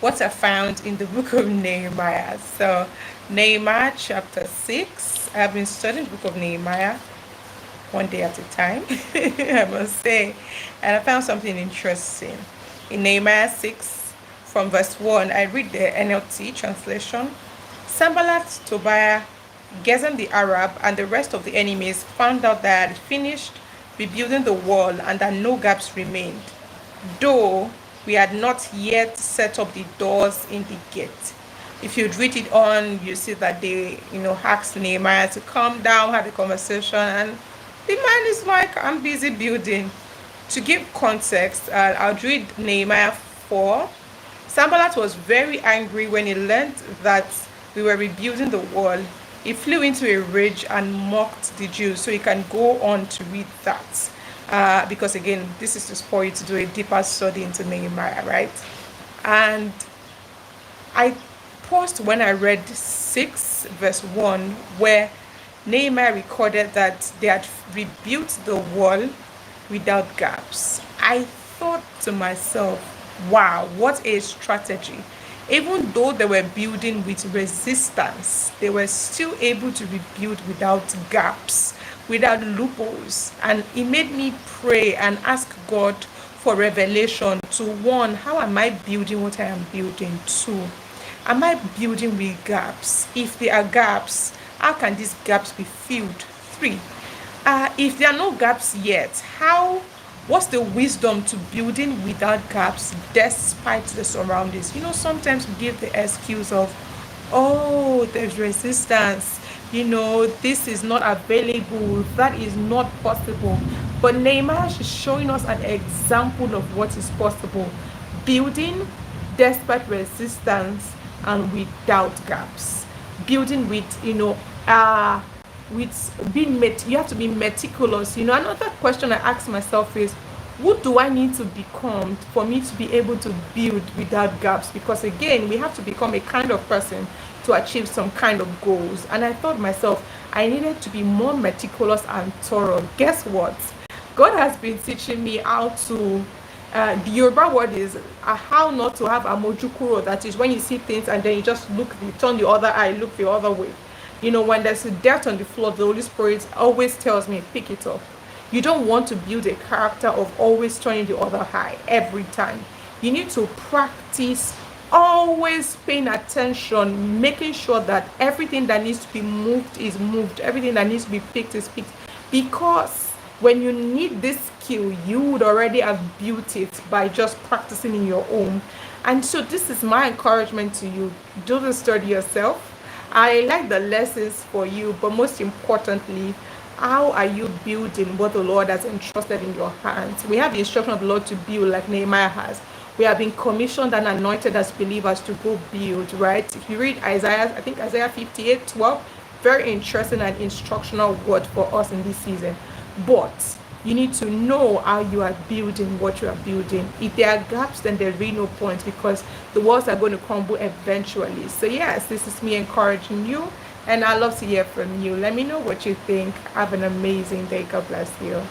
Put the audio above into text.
what I found in the book of Nehemiah. So, Nehemiah chapter 6. I've been studying the book of Nehemiah one day at a time, I must say. And I found something interesting. In Nehemiah 6, from verse 1, I read the NLT translation. Sanballat, Tobiah, Gesem the Arab, and the rest of the enemies found out that I had finished rebuilding the wall and that no gaps remained, though we had not yet set up the doors in the gate. If you'd read it on, you see that they, asked Nehemiah to come down, have a conversation, and the man is like, I'm busy building. To give context, I'll read Nehemiah 4. Sanballat was very angry when he learned that we were rebuilding the wall. He flew into a rage and mocked the Jews. So you can go on to read that. Because again, this is to spur you to do a deeper study into Nehemiah, right? And I paused when I read 6 verse 1, where Nehemiah recorded that they had rebuilt the wall without gaps. I thought to myself, wow, what a strategy. Even though they were building with resistance, they were still able to rebuild without gaps, without loopholes. And it made me pray and ask God for revelation to, one, how am I building what I am building? Two, am I building with gaps? If there are gaps, how can these gaps be filled? Three, if there are no gaps yet, what's the wisdom to building without gaps despite the surroundings? Sometimes we give the excuse of, oh, there's resistance, this is not available, that is not possible. But Nehemiah is showing us an example of what is possible: building despite resistance and without gaps. Building with you have to be meticulous. Another question I ask myself is, who do I need to become for me to be able to build without gaps? Because again, we have to become a kind of person to achieve some kind of goals. And I thought myself, I needed to be more meticulous and thorough. Guess what? God has been teaching me how to the Yoruba word is how not to have a mojukuro. That is when you see things and then you just you turn the other eye, look the other way. When there's a dirt on the floor, the Holy Spirit always tells me, pick it up. You don't want to build a character of always turning the other eye every time. You need to practice always paying attention, making sure that everything that needs to be moved is moved, everything that needs to be picked is picked. Because when you need this skill, you would already have built it by just practicing in your own. And so this is my encouragement to you. Do the study yourself. I like the lessons for you, but most importantly, how are you building what the Lord has entrusted in your hands? We have the instruction of the Lord to build like Nehemiah has. We have been commissioned and anointed as believers to go build, right? If you read Isaiah, I think Isaiah 58:12, very interesting and instructional word for us in this season. But you need to know how you are building what you are building. If there are gaps, then there's really no point, because the walls are going to crumble eventually. So yes, this is me encouraging you, and I love to hear from you. Let me know what you think. Have an amazing day. God bless you.